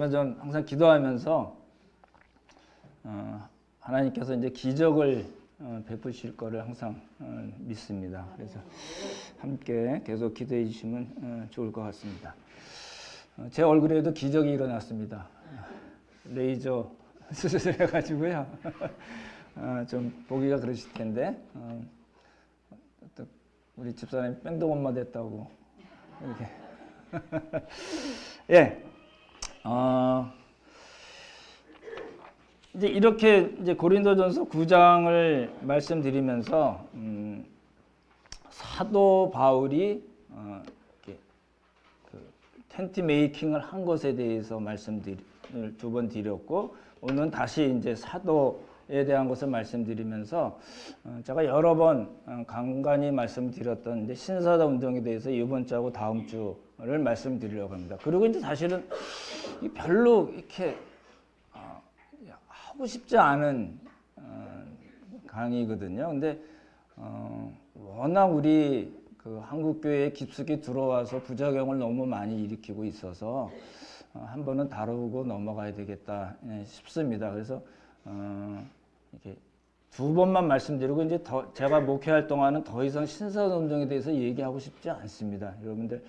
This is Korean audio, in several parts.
저는 항상 기도하면서 하나님께서 이제 기적을 베푸실 거를 항상 믿습니다. 그래서 함께 계속 기도해 주시면 좋을 것 같습니다. 제 얼굴에도 기적이 일어났습니다. 레이저 수술해가지고요. 좀 보기가 그러실 텐데 우리 집사람이 뺑덕엄마 됐다고 이렇게 예. 이제 이렇게 이제 고린도전서 9장을 말씀드리면서 사도 바울이 이렇게 텐트 메이킹을 한 것에 대해서 말씀을 두 번 드렸고 오늘은 다시 이제 사도에 대한 것을 말씀드리면서 제가 여러 번 간간히 말씀드렸던 이제 신사도 운동에 대해서 이번 주하고 다음 주를 말씀드리려고 합니다. 그리고 이제 사실은 별로 이렇게 하고 싶지 않은 강의거든요. 근데 워낙 우리 그 한국 교회에 깊숙이 들어와서 부작용을 너무 많이 일으키고 있어서 한 번은 다루고 넘어가야 되겠다 싶습니다. 그래서 이렇게 두 번만 말씀드리고 이제 제가 목회할 동안은 더 이상 신사운동에 대해서 얘기하고 싶지 않습니다. 여러분들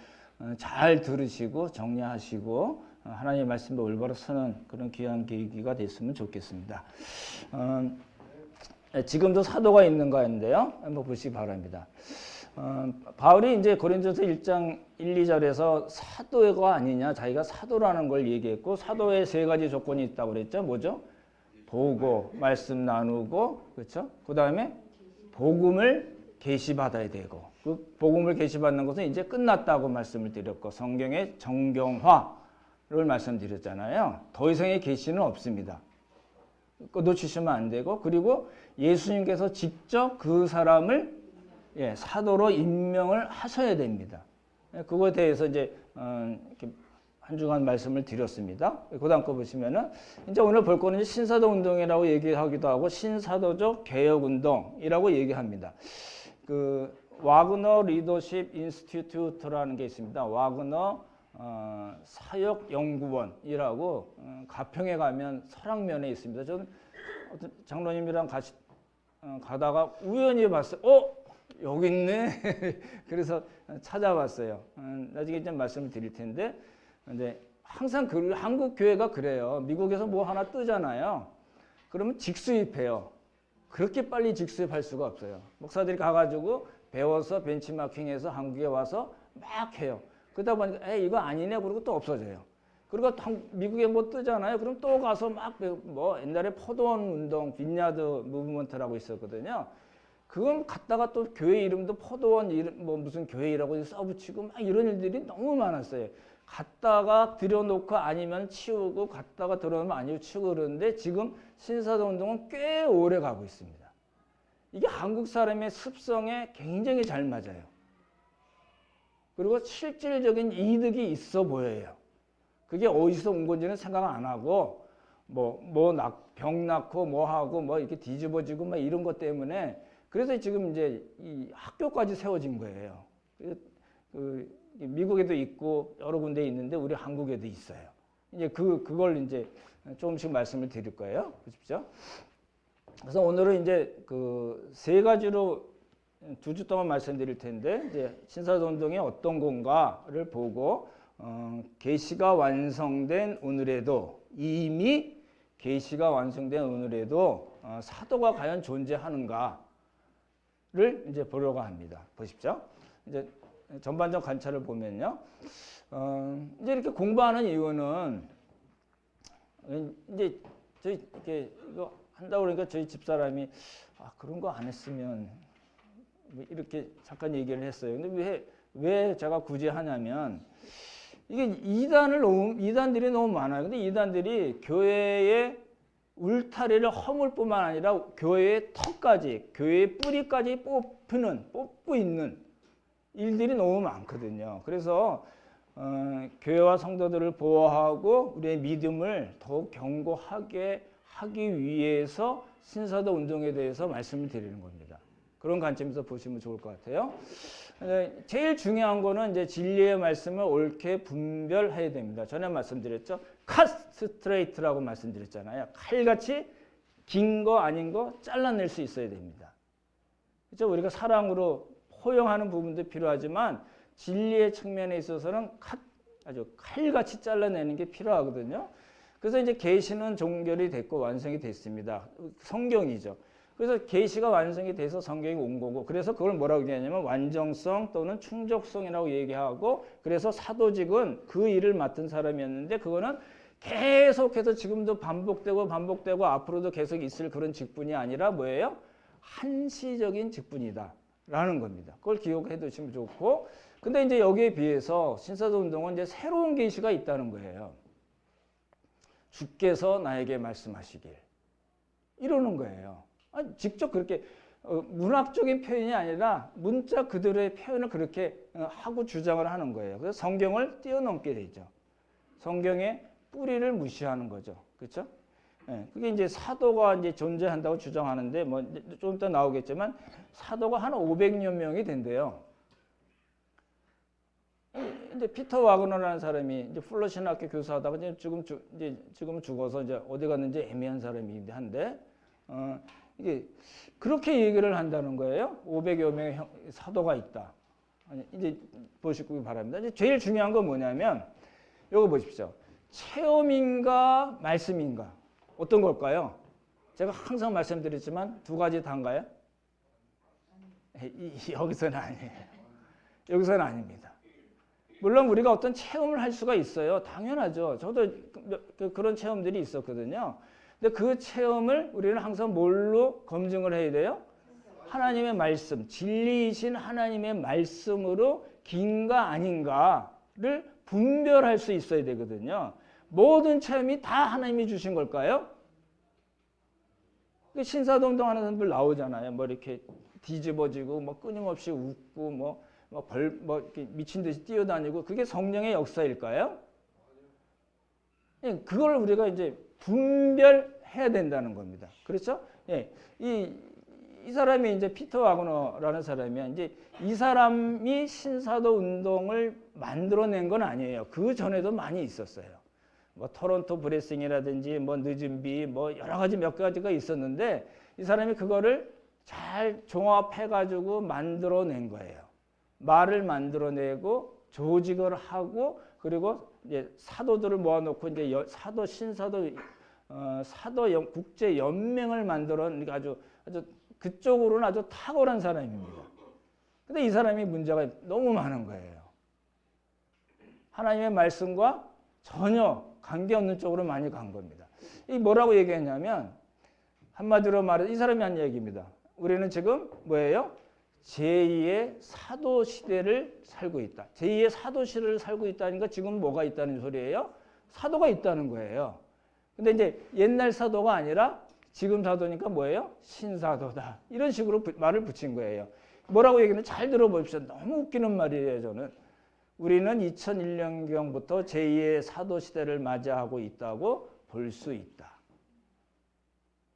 잘 들으시고 정리하시고 하나님의 말씀에 올바로 서는 그런 귀한 계기가 됐으면 좋겠습니다. 지금도 사도가 있는 가운데요. 한번 보시기 바랍니다. 바울이 이제 고린도서 1장 1, 2절에서 사도가 아니냐, 자기가 사도라는 걸 얘기했고 사도의 세 가지 조건이 있다고 그랬죠. 뭐죠? 보고, 말씀 나누고, 그렇죠? 그 다음에 복음을 계시받아야 되고, 그 복음을 계시받는 것은 이제 끝났다고 말씀을 드렸고 성경의 정경화를 말씀드렸잖아요. 더 이상의 계시는 없습니다. 놓치시면 안 되고, 그리고 예수님께서 직접 그 사람을 사도로 임명을 하셔야 됩니다. 그거에 대해서 이제 이렇게 한 주간 말씀을 드렸습니다. 그 다음 거 보시면은 이제 오늘 볼 거는 신사도 운동이라고 얘기하기도 하고 신사도적 개혁 운동이라고 얘기합니다. 그 와그너 리더십 인스티튜트라는 게 있습니다. 와그너 사역 연구원이라고 가평에 가면 설악면에 있습니다. 저는 어떤 장로님이랑 같이 가다가 우연히 봤어요. 여기 있네. 그래서 찾아봤어요. 나중에 좀 말씀을 드릴 텐데, 근데 항상 한국 교회가 그래요. 미국에서 뭐 하나 뜨잖아요. 그러면 직수입해요. 그렇게 빨리 직수입할 수가 없어요. 목사들이 가가지고 배워서 벤치마킹해서 한국에 와서 막 해요. 그러다 보니까 이거 아니네 그러고 또 없어져요. 그리고 미국에 뭐 뜨잖아요. 그럼 또 가서 막 뭐 옛날에 포도원 운동 빈야드 무브먼트라고 있었거든요. 그건 갔다가 또 교회 이름도 포도원 이름 뭐 무슨 교회라고 써붙이고 막 이런 일들이 너무 많았어요. 갔다가 들여놓고 아니면 치우고 갔다가 들어오면 아니고 치우고 그러는데 지금 신사도 운동은 꽤 오래 가고 있습니다. 이게 한국 사람의 습성에 굉장히 잘 맞아요. 그리고 실질적인 이득이 있어 보여요. 그게 어디서 온 건지는 생각 안 하고 병 낳고 뭐 하고 뭐 이렇게 뒤집어지고 막 이런 것 때문에 그래서 지금 이제 이 학교까지 세워진 거예요. 미국에도 있고 여러 군데 있는데 우리 한국에도 있어요. 이제 그걸 이제 조금씩 말씀을 드릴 거예요. 보십시오. 그래서 오늘은 이제 그 세 가지로 두 주 동안 말씀드릴 텐데 이제 신사도 운동이 어떤 건가를 보고 계시가 완성된 오늘에도 이미 계시가 완성된 오늘에도 사도가 과연 존재하는가를 이제 보려고 합니다. 보십시오. 이제 전반적 관찰을 보면요. 이제 이렇게 공부하는 이유는 이제 저희 이렇게 이거 한다고 그러니까 저희 집사람이 그런 거 안 했으면 이렇게 잠깐 얘기를 했어요. 근데 왜 제가 굳이 하냐면 이게 이단들이 너무 많아요. 근데 이단들이 교회의 울타리를 허물 뿐만 아니라 교회의 턱까지, 교회의 뿌리까지 뽑고 있는 일들이 너무 많거든요. 그래서 교회와 성도들을 보호하고 우리의 믿음을 더욱 견고하게 하기 위해서 신사도 운동에 대해서 말씀을 드리는 겁니다. 그런 관점에서 보시면 좋을 것 같아요. 제일 중요한 거는 이제 진리의 말씀을 옳게 분별해야 됩니다. 전에 말씀드렸죠. 컷 스트레이트라고 말씀드렸잖아요. 칼같이 긴 거 아닌 거 잘라낼 수 있어야 됩니다. 그렇죠? 우리가 사랑으로 포용하는 부분도 필요하지만 진리의 측면에 있어서는 아주 칼같이 잘라내는 게 필요하거든요. 그래서 이제 계시는 종결이 됐고 완성이 됐습니다. 성경이죠. 그래서 계시가 완성이 돼서 성경이 온 거고, 그래서 그걸 뭐라고 얘기하냐면 완전성 또는 충족성이라고 얘기하고, 그래서 사도직은 그 일을 맡은 사람이었는데 그거는 계속해서 지금도 반복되고 앞으로도 계속 있을 그런 직분이 아니라 뭐예요? 한시적인 직분이다 라는 겁니다. 그걸 기억해 두시면 좋고, 근데 이제 여기에 비해서 신사도 운동은 이제 새로운 계시가 있다는 거예요. 주께서 나에게 말씀하시길, 이러는 거예요. 직접 그렇게 문학적인 표현이 아니라 문자 그대로의 표현을 그렇게 하고 주장을 하는 거예요. 그래서 성경을 뛰어넘게 되죠. 성경의 뿌리를 무시하는 거죠. 그렇죠? 예, 그게 이제 사도가 이제 존재한다고 주장하는데, 뭐 좀 이따 나오겠지만 사도가 한 500여 명이 된대요. 이제 피터 와그너라는 사람이 이제 플러 신학교 교사하다가 지금 죽어서 이제 어디 갔는지 애매한 사람이긴 한데, 이게 그렇게 얘기를 한다는 거예요. 500여 명의 사도가 있다. 이제 보시기 바랍니다. 이제 제일 중요한 건 뭐냐면 이거 보십시오. 체험인가 말씀인가, 어떤 걸까요? 제가 항상 말씀드렸지만 두 가지 다인가요? 여기서는 아니에요. 여기서는 아닙니다. 물론 우리가 어떤 체험을 할 수가 있어요. 당연하죠. 저도 그런 체험들이 있었거든요. 근데 그 체험을 우리는 항상 뭘로 검증을 해야 돼요? 하나님의 말씀, 진리이신 하나님의 말씀으로 긴가 아닌가를 분별할 수 있어야 되거든요. 모든 체험이 다 하나님이 주신 걸까요? 신사동동 하는 사람들 나오잖아요. 뭐 이렇게 뒤집어지고, 뭐 끊임없이 웃고, 이렇게 미친 듯이 뛰어다니고, 그게 성령의 역사일까요? 그걸 우리가 이제 분별해야 된다는 겁니다. 그렇죠? 예. 이 사람이 이제 피터 와그너라는 사람이야. 이제 이 사람이 신사도 운동을 만들어낸 건 아니에요. 그 전에도 많이 있었어요. 뭐 토론토 브레싱이라든지 뭐 늦은 비, 뭐 여러 가지 몇 가지가 있었는데 이 사람이 그거를 잘 종합해가지고 만들어낸 거예요. 말을 만들어내고 조직을 하고, 그리고 이제 사도들을 모아놓고 이제 사도 신사도 사도 국제 연맹을 만들어, 아주 그쪽으로는 아주 탁월한 사람입니다. 근데 이 사람이 문제가 너무 많은 거예요. 하나님의 말씀과 전혀 관계없는 쪽으로 많이 간 겁니다. 이 뭐라고 얘기했냐면, 한마디로 말해서 이 사람이 한 얘기입니다. 우리는 지금 뭐예요? 제2의 사도 시대를 살고 있다. 제2의 사도 시대를 살고 있다니까 지금 뭐가 있다는 소리예요? 사도가 있다는 거예요. 근데 이제 옛날 사도가 아니라 지금 사도니까 뭐예요? 신사도다. 이런 식으로 말을 붙인 거예요. 뭐라고 얘기는 잘 들어보십시오. 너무 웃기는 말이에요, 저는. 우리는 2001년경부터 제2의 사도 시대를 맞이하고 있다고 볼 수 있다.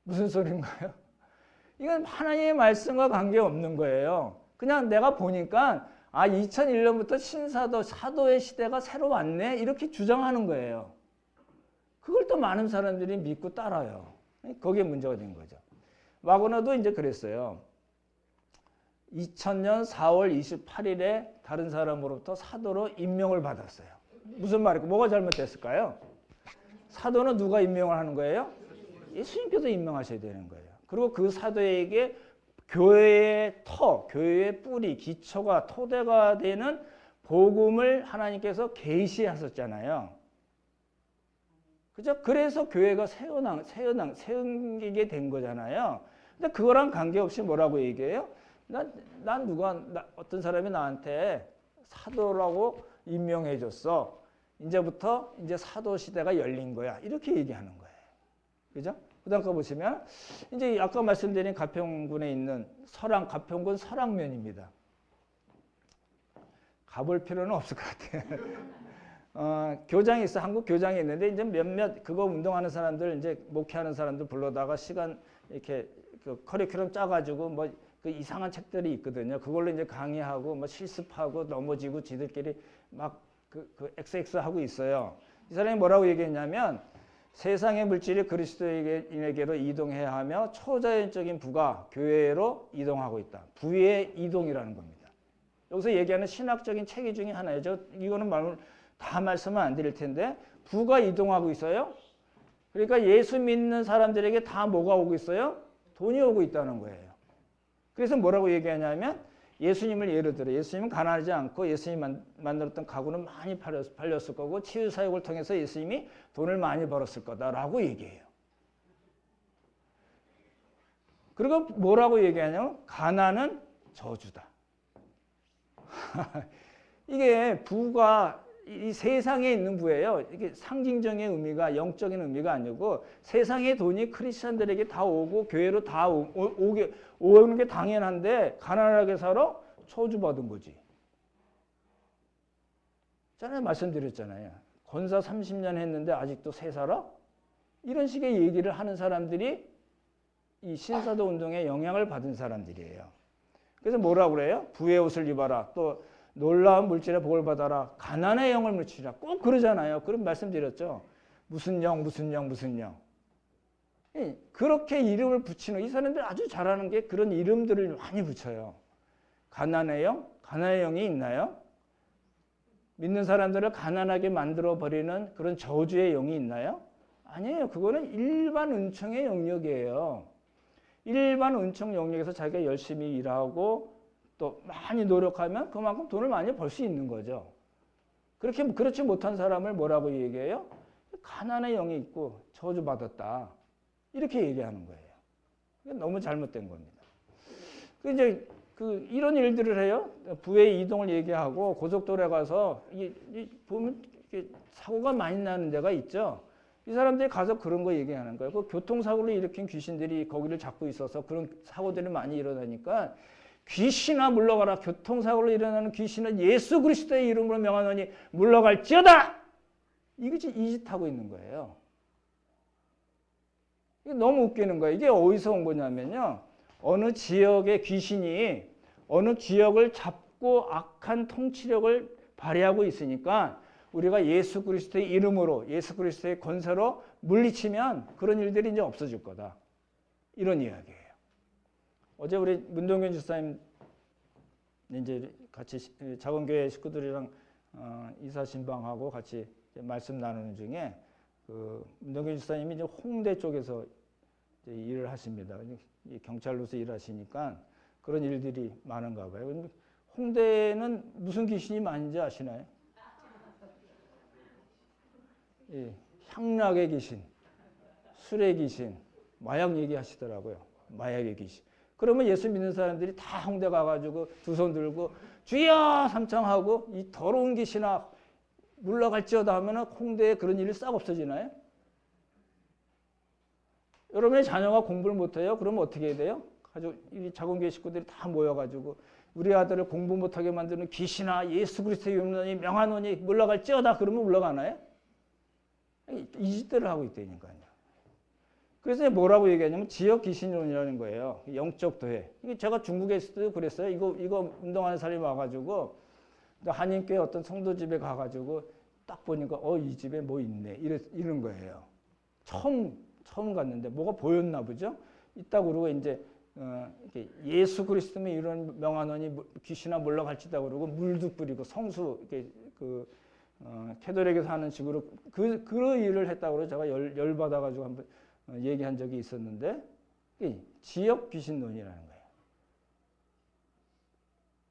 무슨 소린가요? 이건 하나님의 말씀과 관계없는 거예요. 그냥 내가 보니까 2001년부터 신사도, 사도의 시대가 새로 왔네, 이렇게 주장하는 거예요. 그걸 또 많은 사람들이 믿고 따라요. 거기에 문제가 된 거죠. 와그너도 이제 그랬어요. 2000년 4월 28일에 다른 사람으로부터 사도로 임명을 받았어요. 무슨 말이고 뭐가 잘못됐을까요? 사도는 누가 임명을 하는 거예요? 예수님께서 임명하셔야 되는 거예요. 그리고 그 사도에게 교회의 교회의 뿌리, 기초가, 토대가 되는 복음을 하나님께서 계시하셨잖아요. 그죠? 그래서 교회가 세워지게 된 거잖아요. 근데 그거랑 관계없이 뭐라고 얘기해요? 어떤 사람이 나한테 사도라고 임명해 줬어. 이제부터 이제 사도 시대가 열린 거야. 이렇게 얘기하는 거예요. 그죠? 그 다음 거 보시면, 이제 아까 말씀드린 가평군에 있는 가평군 설악면입니다. 가볼 필요는 없을 것 같아요. 교장이 있어. 한국 교장이 있는데, 이제 몇몇 그거 운동하는 사람들, 이제 목회하는 사람들 불러다가 시간 이렇게 그 커리큘럼 짜가지고 그 이상한 책들이 있거든요. 그걸로 이제 강의하고 실습하고 넘어지고 지들끼리 막 XX 하고 있어요. 이 사람이 뭐라고 얘기했냐면 세상의 물질이 그리스도인에게로 이동해야 하며 초자연적인 부가 교회로 이동하고 있다. 부의 이동이라는 겁니다. 여기서 얘기하는 신학적인 체계 중에 하나예요. 이거는 다 말씀은 안 드릴 텐데 부가 이동하고 있어요. 그러니까 예수 믿는 사람들에게 다 뭐가 오고 있어요? 돈이 오고 있다는 거예요. 그래서 뭐라고 얘기하냐면 예수님을 예를 들어 예수님은 가난하지 않고 예수님이 만들었던 가구는 많이 팔렸을 거고 치유사역을 통해서 예수님이 돈을 많이 벌었을 거다라고 얘기해요. 그리고 뭐라고 얘기하냐면 가난은 저주다. 이게 부가 이 세상에 있는 부예요. 이게 상징적인 의미가 영적인 의미가 아니고 세상의 돈이 크리스천들에게 다 오고 교회로 다 오는 게 당연한데 가난하게 살아? 저주받은 거지. 전에 말씀드렸잖아요. 권사 30년 했는데 아직도 새 살아? 이런 식의 얘기를 하는 사람들이 이 신사도 운동에 영향을 받은 사람들이에요. 그래서 뭐라고 그래요? 부의 옷을 입어라. 또 놀라운 물질의 복을 받아라. 가난의 영을 물치라. 꼭 그러잖아요. 그런 말씀드렸죠. 무슨 영, 무슨 영, 무슨 영. 그렇게 이름을 붙이는 이 사람들 아주 잘하는 게 그런 이름들을 많이 붙여요. 가난의 영? 가난의 영이 있나요? 믿는 사람들을 가난하게 만들어버리는 그런 저주의 영이 있나요? 아니에요. 그거는 일반 은총의 영역이에요. 일반 은총 영역에서 자기가 열심히 일하고 또 많이 노력하면 그만큼 돈을 많이 벌 수 있는 거죠. 그렇지 못한 사람을 뭐라고 얘기해요? 가난의 영이 있고 저주받았다. 이렇게 얘기하는 거예요. 너무 잘못된 겁니다. 이제 이런 일들을 해요. 부의 이동을 얘기하고 고속도로에 가서 보면 사고가 많이 나는 데가 있죠. 이 사람들이 가서 그런 거 얘기하는 거예요. 그 교통사고를 일으킨 귀신들이 거기를 잡고 있어서 그런 사고들이 많이 일어나니까 귀신아 물러가라. 교통사고를 일어나는 귀신은 예수 그리스도의 이름으로 명하노니 물러갈지어다. 이 짓 하고 있는 거예요. 이게 너무 웃기는 거예요. 이게 어디서 온 거냐면요. 어느 지역의 귀신이 어느 지역을 잡고 악한 통치력을 발휘하고 있으니까 우리가 예수 그리스도의 이름으로 예수 그리스도의 권세로 물리치면 그런 일들이 이제 없어질 거다. 이런 이야기예요. 어제 우리 문동균 집사님 이제 같이 작은 교회 식구들이랑 이사 신방하고 같이 말씀 나누는 중에 문동균 집사님이 이제 홍대 쪽에서 이제 일을 하십니다. 경찰로서 일하시니까 그런 일들이 많은가 봐요. 홍대는 무슨 귀신이 많은지 아시나요? 예, 향락의 귀신, 술의 귀신, 마약 얘기하시더라고요. 마약의 귀신. 그러면 예수 믿는 사람들이 다 홍대 가가지고 두 손 들고 주여 삼창하고 이 더러운 귀신아 물러갈지어다 하면 홍대에 그런 일이 싹 없어지나요? 여러분의 자녀가 공부를 못해요? 그러면 어떻게 해야 돼요? 이 작은교회 식구들이 다 모여가지고 우리 아들을 공부 못하게 만드는 귀신아 예수 그리스도의 이름으로 명하노니 물러갈지어다 그러면 물러가나요? 이 짓들을 하고 있다니까요. 그래서 뭐라고 얘기하냐면 지역 귀신론이라는 거예요. 영적 도회. 제가 중국에 있을 때도 그랬어요. 이거 운동하는 사람이 와가지고 한인교회 어떤 성도 집에 가가지고 딱 보니까 이 집에 뭐 있네 이런 거예요. 처음 갔는데 뭐가 보였나 보죠. 있다고 그러고 이제 예수 그리스도의 이런 명하노니 귀신아 물러갈지다 그러고 물도 뿌리고 성수 이렇게 캐톨릭에서 하는 식으로 그런 일을 했다고 그래서 제가 열 받아가지고 한번 얘기한 적이 있었는데 지역 귀신론이라는 거예요.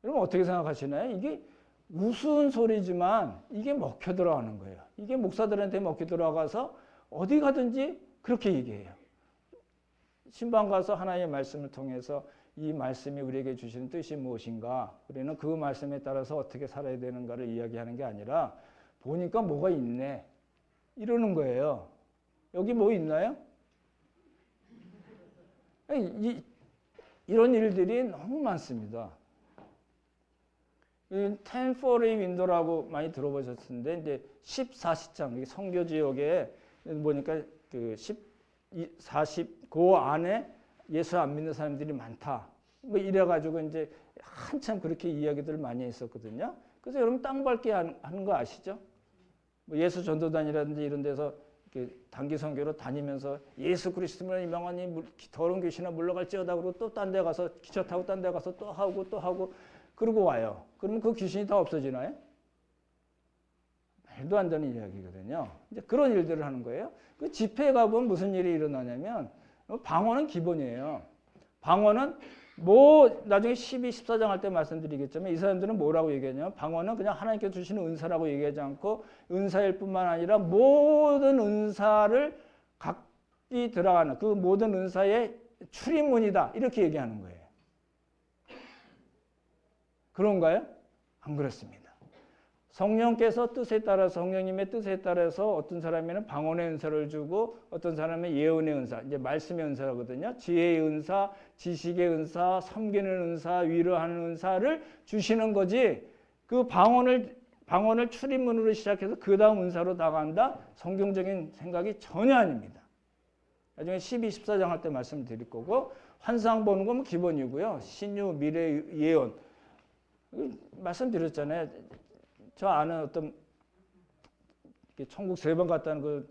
여러분 어떻게 생각하시나요? 이게 우스운 소리지만 이게 먹혀 들어가는 거예요. 이게 목사들한테 먹혀 들어가서 어디 가든지 그렇게 얘기해요. 신방 가서 하나님의 말씀을 통해서 이 말씀이 우리에게 주시는 뜻이 무엇인가, 우리는 그 말씀에 따라서 어떻게 살아야 되는가를 이야기하는 게 아니라 보니까 뭐가 있네 이러는 거예요. 여기 뭐 있나요? 이런 일들이 너무 많습니다. 1040 윈도라고 많이 들어보셨는데 이제 14시장 선교 지역에 보니까 40 그 안에 예수 안 믿는 사람들이 많다. 뭐 이래가지고 이제 한참 그렇게 이야기들을 많이 했었거든요. 그래서 여러분 땅 밟기 하는 거 아시죠? 뭐 예수 전도단이라든지 이런 데서 이렇게 단기 선교로 다니면서 예수 그리스도를 명하니 더러운 귀신아 물러갈지어다 그러고 또 딴 데 가서 기차 타고 딴 데 가서 또 하고 그러고 와요. 그러면 그 귀신이 다 없어지나요? 말도 안 되는 이야기거든요. 이제 그런 일들을 하는 거예요. 그 집회에 가보면 무슨 일이 일어나냐면 방언은 기본이에요. 방언은 뭐 나중에 12, 14장 할 때 말씀드리겠지만 이 사람들은 뭐라고 얘기하냐면 방언은 그냥 하나님께서 주시는 은사라고 얘기하지 않고 은사일 뿐만 아니라 모든 은사를 각기 들어가는 그 모든 은사의 출입문이다 이렇게 얘기하는 거예요. 그런가요? 안 그렇습니다. 성령께서 뜻에 따라서 성령님의 뜻에 따라서 어떤 사람에는 방언의 은사를 주고 어떤 사람은 예언의 은사, 이제 말씀의 은사거든요. 지혜의 은사, 지식의 은사, 섬기는 은사, 위로하는 은사를 주시는 거지. 그 방언을 출입문으로 시작해서 그 다음 은사로 나간다. 성경적인 생각이 전혀 아닙니다. 나중에 12, 14장 할 때 말씀드릴 거고 환상 보는 건 기본이고요. 신유, 미래, 예언 말씀드렸잖아요. 저 아는 어떤 천국 3번 갔다는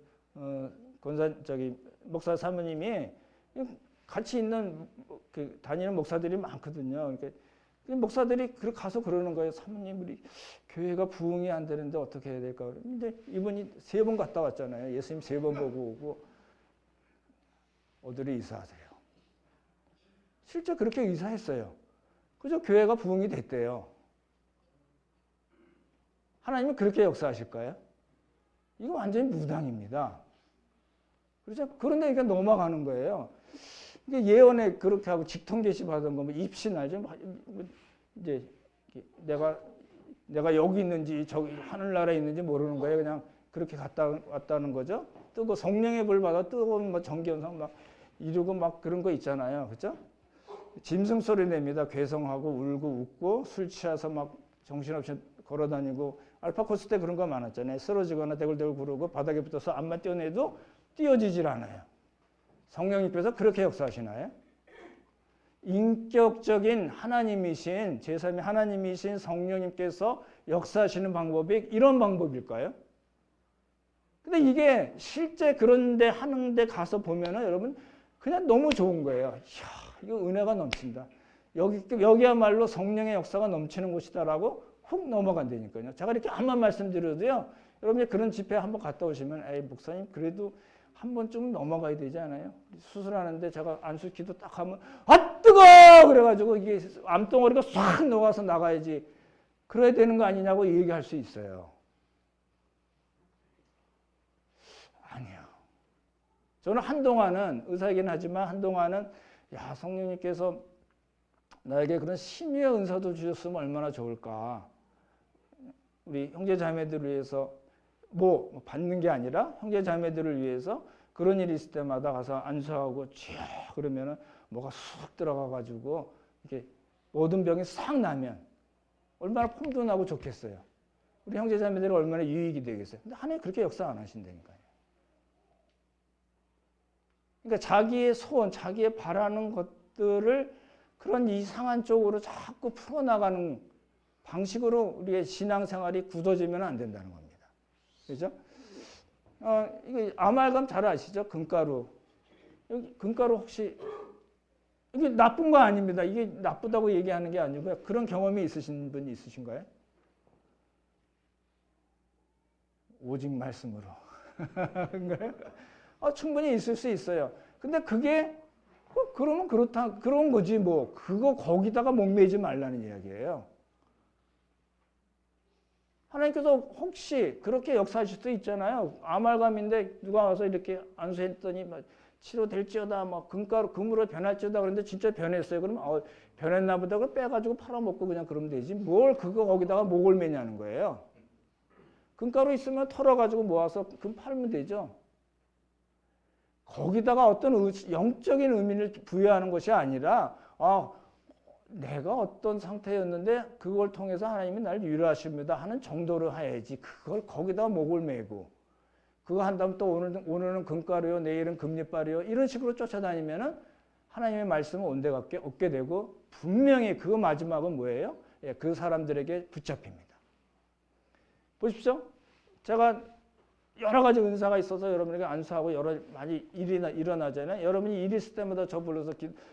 목사 사모님이 같이 있는 다니는 목사들이 많거든요. 그러니까 목사들이 가서 그러는 거예요. 사모님 우리 교회가 부흥이 안 되는데 어떻게 해야 될까? 근데 이분이 3번 갔다 왔잖아요. 예수님 3번 보고 오고 어디로 이사하세요? 실제 그렇게 이사했어요. 그저 교회가 부흥이 됐대요. 하나님은 그렇게 역사하실까요? 이거 완전히 무당입니다. 그렇죠? 그런데 이게 넘어가는 거예요. 이게 예언에 그렇게 하고 직통계시 받은 거, 뭐 입신 알죠? 이제 내가 여기 있는지 저기 하늘나라에 있는지 모르는 거예요. 그냥 그렇게 갔다 왔다는 거죠. 뜨고 성령의 불 받아 뜨거운 뭐 전기현상 막 이루고 막 그런 거 있잖아요. 그렇죠? 짐승 소리 냅니다. 괴성하고 울고 웃고 술 취해서 막 정신없이 걸어다니고 알파코스 때 그런 거 많았잖아요. 쓰러지거나 대굴대굴 구르고 바닥에 붙어서 앞만 떼어내도 띄어지질 않아요. 성령님께서 그렇게 역사하시나요? 인격적인 하나님이신 제3의 하나님이신 성령님께서 역사하시는 방법이 이런 방법일까요? 근데 이게 실제 그런데 하는데 가서 보면은 여러분 그냥 너무 좋은 거예요. 이야, 이거 은혜가 넘친다. 여기야말로 성령의 역사가 넘치는 곳이다라고 훅 넘어간다니까요. 제가 이렇게 한번 말씀드려도요. 여러분이 그런 집회 한번 갔다 오시면 에이 목사님 그래도 한 번쯤 넘어가야 되지 않아요? 수술하는데 제가 안수기도 딱 하면 아 뜨거! 그래가지고 이게 암덩어리가 싹 녹아서 나가야지. 그래야 되는 거 아니냐고 얘기할 수 있어요. 아니요. 저는 한동안은 의사이긴 하지만 한동안은 야 성령님께서 나에게 그런 신유의 은사도 주셨으면 얼마나 좋을까. 우리 형제 자매들을 위해서 뭐 받는 게 아니라 형제 자매들을 위해서 그런 일이 있을 때마다 가서 안수하고 쥐 그러면은 뭐가 쑥 들어가 가지고 이렇게 모든 병이 싹 나면 얼마나 폼도 나고 좋겠어요. 우리 형제 자매들은 얼마나 유익이 되겠어요. 근데 하나님 그렇게 역사 안 하신다니까요. 그러니까 자기의 소원, 자기의 바라는 것들을 그런 이상한 쪽으로 자꾸 풀어나가는 방식으로 우리의 신앙생활이 굳어지면 안 된다는 겁니다. 그죠? 이거 아말감 잘 아시죠? 금가루. 여기 금가루 혹시 이게 나쁜 거 아닙니다. 이게 나쁘다고 얘기하는 게 아니고요. 그런 경험이 있으신 분이 있으신가요? 오직 말씀으로. 충분히 있을 수 있어요. 근데 그게 그러면 그런 거지 뭐. 그거 거기다가 목매지 말라는 이야기예요. 하나님께서 혹시 그렇게 역사하실 수도 있잖아요. 아말감인데 누가 와서 이렇게 안수했더니 막 치료될지어다, 막 금으로 변할지어다 그런데 진짜 변했어요. 그러면 변했나 보다. 그걸 빼가지고 팔아먹고 그냥 그러면 되지. 뭘 그거 거기다가 목을 매냐는 거예요. 금가루 있으면 털어가지고 모아서 금 팔면 되죠. 거기다가 어떤 영적인 의미를 부여하는 것이 아니라 내가 어떤 상태였는데 그걸 통해서 하나님이 나를 위로하십니다 하는 정도로 해야지. 그걸 거기다가 목을 매고 그거 한다면 또 오늘은 금가루요 내일은 금리빨이요 이런 식으로 쫓아다니면은 하나님의 말씀은 온데갑게 얻게 되고 분명히 그 마지막은 뭐예요? 그 사람들에게 붙잡힙니다. 보십시오. 제가 여러 가지 은사가 있어서 여러분에게 안수하고 여러 많이 일이 일어나잖아요. 여러분이 일 있을 때마다 저 불러서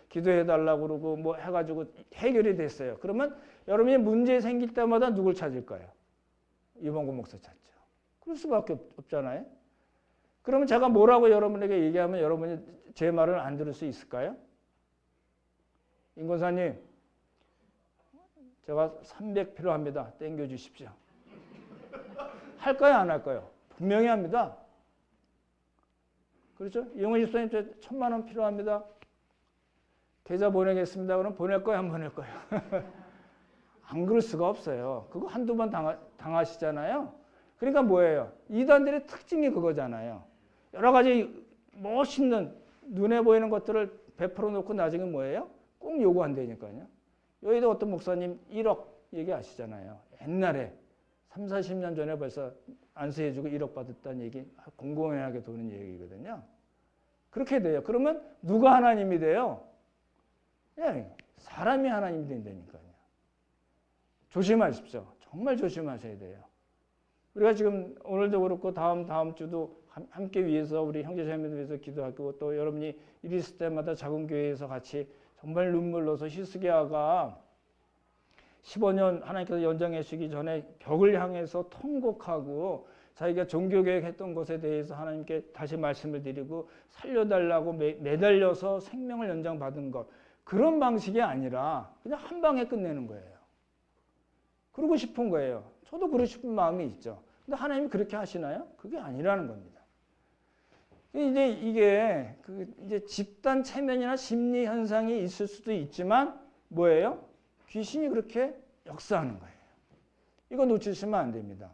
기도해달라고 그러고 뭐 해가지고 해결이 됐어요. 그러면 여러분이 문제 생길 때마다 누굴 찾을까요? 이봉구 목사 찾죠. 그럴 수밖에 없잖아요. 그러면 제가 뭐라고 여러분에게 얘기하면 여러분이 제 말을 안 들을 수 있을까요? 임 권사님, 제가 300 필요합니다. 땡겨주십시오. 할까요? 안 할까요? 분명히 합니다. 그렇죠? 이용원 집사님, 저 1000만 원 필요합니다. 계좌 보내겠습니다. 그럼 보낼 거예요? 안 보낼 거예요? 안 그럴 수가 없어요. 그거 한두 번 당하시잖아요. 그러니까 뭐예요? 이단들의 특징이 그거잖아요. 여러 가지 멋있는 눈에 보이는 것들을 베풀어 놓고 나중에 뭐예요? 꼭 요구한다니까요. 여기도 어떤 목사님 1억 얘기하시잖아요. 옛날에 3, 40년 전에 벌써 안수해주고 1억 받았다는 얘기 공공연하게 도는 얘기거든요. 그렇게 돼요. 그러면 누가 하나님이 돼요? 예, 사람이 하나님이 된다니까요. 조심하십시오. 정말 조심하셔야 돼요. 우리가 지금 오늘도 그렇고 다음 주도 함께 위해서 우리 형제자매들 위해서 기도하고 또 여러분이 일 있을 때마다 작은 교회에서 같이 정말 눈물로서 히스기야가 15년 하나님께서 연장해 주시기 전에 벽을 향해서 통곡하고 자기가 종교개혁 했던 것에 대해서 하나님께 다시 말씀을 드리고 살려달라고 매달려서 생명을 연장받은 것, 그런 방식이 아니라 그냥 한 방에 끝내는 거예요. 그러고 싶은 거예요. 저도 그러고 싶은 마음이 있죠. 근데 하나님이 그렇게 하시나요? 그게 아니라는 겁니다. 이제 이게 이제 집단 체면이나 심리 현상이 있을 수도 있지만 뭐예요? 귀신이 그렇게 역사하는 거예요. 이거 놓치시면 안 됩니다.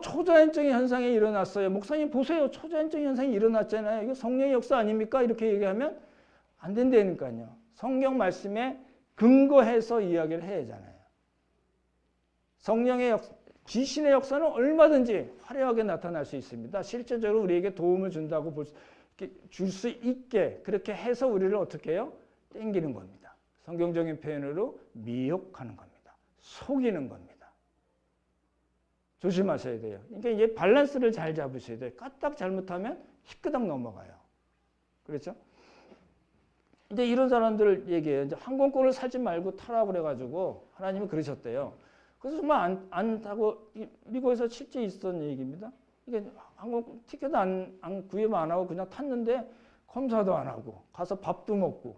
초자연적인 현상이 일어났어요. 목사님 보세요. 초자연적인 현상이 일어났잖아요. 이거 성령의 역사 아닙니까? 이렇게 얘기하면 안 된다니까요. 성경 말씀에 근거해서 이야기를 해야 하잖아요. 성령의 귀신의 역사는 얼마든지 화려하게 나타날 수 있습니다. 실제적으로 우리에게 도움을 준다고 줄 수 있게 그렇게 해서 우리를 어떻게 해요? 땡기는 겁니다. 성경적인 표현으로 미혹하는 겁니다. 속이는 겁니다. 조심하셔야 돼요. 그러니까 이제 밸런스를 잘 잡으셔야 돼요. 까딱 잘못하면 희끄덕 넘어가요. 그렇죠? 이제 이런 사람들을 얘기해요. 이제 항공권을 사지 말고 타라고 그래가지고 하나님이 그러셨대요. 그래서 정말 안 타고 미국에서 실제 있었던 얘기입니다. 이게 항공 티켓 안 구입 안 하고 그냥 탔는데 검사도 안 하고 가서 밥도 먹고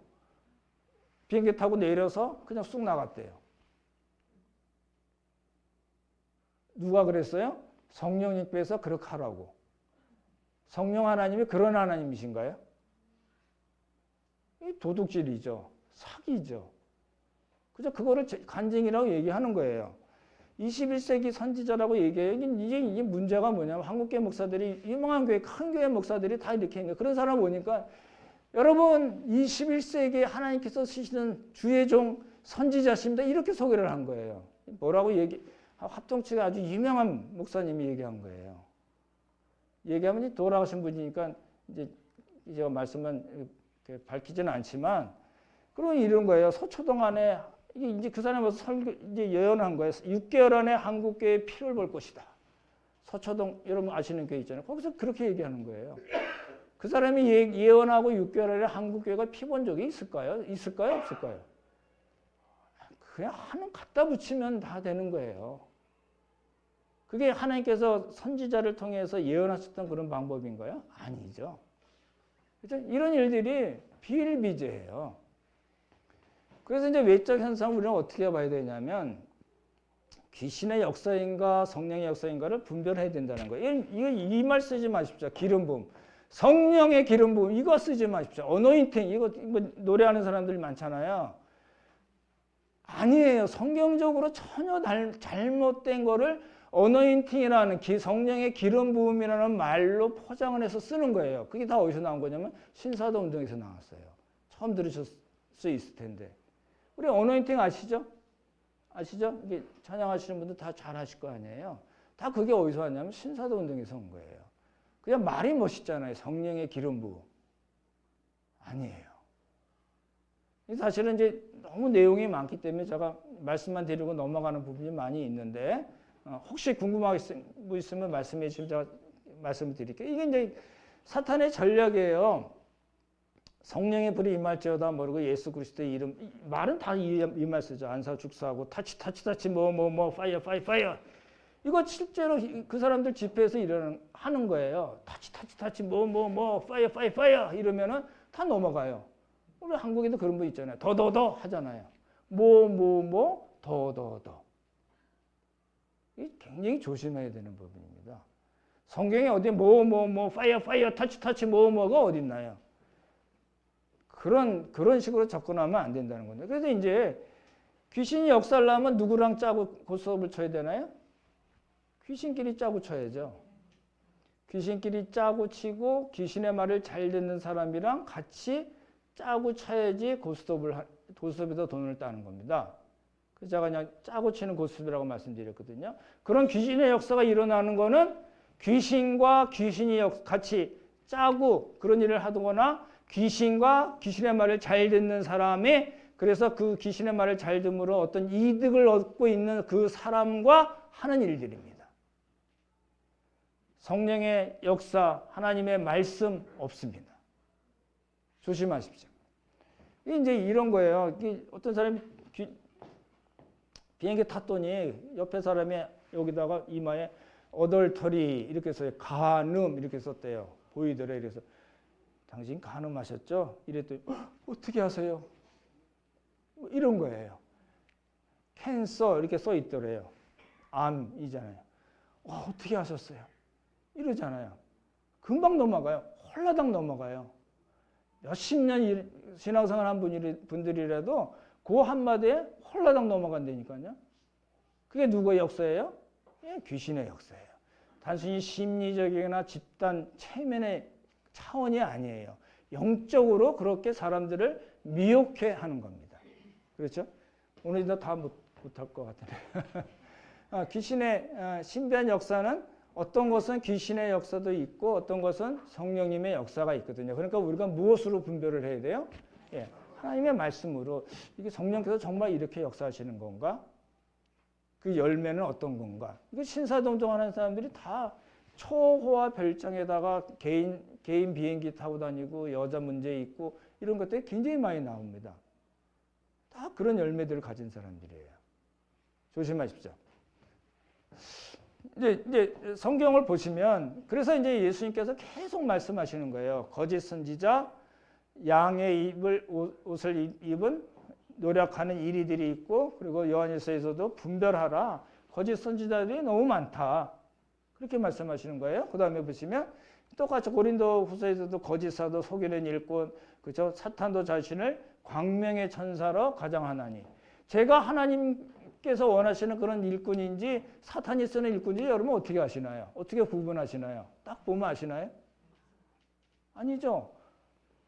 비행기 타고 내려서 그냥 쑥 나갔대요. 누가 그랬어요? 성령님께서 그렇게 하라고. 성령 하나님이 그런 하나님이신가요? 이 도둑질이죠. 사기죠. 그죠? 그거를 간증이라고 얘기하는 거예요. 21세기 선지자라고 얘기해요. 이게 문제가 뭐냐면 한국교회 목사들이 유명한 교회, 큰 교회 목사들이 다 이렇게 하는 거예요. 그런 사람 보니까 여러분 21세기에 하나님께서 쓰시는 주의 종 선지자십니다. 이렇게 소개를 한 거예요. 뭐라고 합동치가 아주 유명한 목사님이 얘기한 거예요. 얘기하면 돌아가신 분이니까 이제 제가 말씀은 밝히지는 않지만 그러면 이런 거예요. 서초동 안에 이제 그 사람이 와서 이제 예언한 거예요. 6개월 안에 한국교회에 피를 볼 것이다. 서초동 여러분 아시는 교회 있잖아요. 거기서 그렇게 얘기하는 거예요. 그 사람이 예언하고 6개월 안에 한국교회가 피 본 적이 있을까요? 있을까요? 없을까요? 그냥 하는 갖다 붙이면 다 되는 거예요. 그게 하나님께서 선지자를 통해서 예언하셨던 그런 방법인가요? 아니죠. 그렇죠? 이런 일들이 비일비재해요. 그래서 이제 외적 현상을 우리는 어떻게 봐야 되냐면 귀신의 역사인가 성령의 역사인가를 분별해야 된다는 거예요. 이 말 쓰지 마십시오. 기름 부음. 성령의 기름 부음 이거 쓰지 마십시오. 어노인팅 이거 노래하는 사람들이 많잖아요. 아니에요. 성경적으로 전혀 잘못된 거를 어노인팅이라는 성령의 기름 부음이라는 말로 포장을 해서 쓰는 거예요. 그게 다 어디서 나온 거냐면 신사도 운동에서 나왔어요. 처음 들으실 수 있을 텐데. 우리 어노인팅 아시죠? 아시죠? 이게 찬양하시는 분들 다 잘 아실 거 아니에요. 다 그게 어디서 왔냐면 신사도 운동에서 온 거예요. 그냥 말이 멋있잖아요. 성령의 기름 부음. 아니에요. 사실은 이제 너무 내용이 많기 때문에 제가 말씀만 드리고 넘어가는 부분이 많이 있는데 혹시 궁금한 거 있으면 말씀해 주시면 제가 말씀을 드릴게요. 이게 이제 사탄의 전략이에요. 성령의 불이 임할지어다 모르고 예수 그리스도의 이름, 말은 다 이 말 쓰죠. 안사 죽사하고 타치 뭐 파이어 파이어. 이거 실제로 그 사람들 집회에서 하는 거예요. 타치 뭐 파이어 이러면은 다 넘어가요. 우리 한국에도 그런 거 있잖아요. 더 하잖아요. 더. 이 굉장히 조심해야 되는 부분입니다. 성경에 어디 파이어 타치 뭐가 어디 있나요? 그런 식으로 접근하면 안 된다는 건데. 그래서 이제 귀신이 역사를 하면 누구랑 짜고 고스톱을 쳐야 되나요? 귀신끼리 짜고 쳐야죠. 귀신끼리 짜고 치고 귀신의 말을 잘 듣는 사람이랑 같이 짜고 쳐야지 고스톱에서 돈을 따는 겁니다. 그래서 제가 그냥 짜고 치는 고스톱이라고 말씀드렸거든요. 그런 귀신의 역사가 일어나는 거는 귀신과 귀신이 같이 짜고 그런 일을 하거나 귀신과 귀신의 말을 잘 듣는 사람이 그래서 그 귀신의 말을 잘 듣므로 어떤 이득을 얻고 있는 그 사람과 하는 일들입니다. 성령의 역사, 하나님의 말씀 없습니다. 조심하십시오. 이제 이런 거예요. 어떤 사람이 비행기 탔더니 옆에 사람이 여기다가 이마에 어덜터리 이렇게 써요. 간음 이렇게 썼대요. 보이더래. 그래서 당신 간음하셨죠? 이랬더니 어떻게 하세요? 이런 거예요. 캔서 이렇게 써 있더래요. 암이잖아요. 어떻게 하셨어요? 이러잖아요. 금방 넘어가요. 홀라당 넘어가요. 몇십 년 신앙생활 한 분들이라도 그 한마디에 홀라당 넘어간다니까요. 그게 누구의 역사예요? 예, 귀신의 역사예요. 단순히 심리적이거나 집단 체면의 차원이 아니에요. 영적으로 그렇게 사람들을 미혹해 하는 겁니다. 그렇죠? 오늘 다 못할 것 같아요. 귀신의 신비한 역사는 어떤 것은 귀신의 역사도 있고 어떤 것은 성령님의 역사가 있거든요. 그러니까 우리가 무엇으로 분별을 해야 돼요? 예, 하나님의 말씀으로 이게 성령께서 정말 이렇게 역사하시는 건가? 그 열매는 어떤 건가? 이거 신사동정하는 사람들이 다 초호화 별장에다가 개인 비행기 타고 다니고 여자 문제 있고 이런 것들이 굉장히 많이 나옵니다. 다 그런 열매들을 가진 사람들이에요. 조심하십시오. 이제 성경을 보시면 그래서 이제 예수님께서 계속 말씀하시는 거예요. 거짓 선지자, 양의 옷을 입은 노력하는 이리들이 있고 그리고 요한일서에서도 분별하라. 거짓 선지자들이 너무 많다. 그렇게 말씀하시는 거예요. 그 다음에 보시면 똑같이 고린도 후서에서도 거짓 사도 속이는 일꾼, 그죠? 사탄도 자신을 광명의 천사로 가장하나니. 제가 하나님께서 원하시는 그런 일꾼인지 사탄이 쓰는 일꾼인지 여러분 어떻게 아시나요? 어떻게 구분하시나요? 딱 보면 아시나요? 아니죠.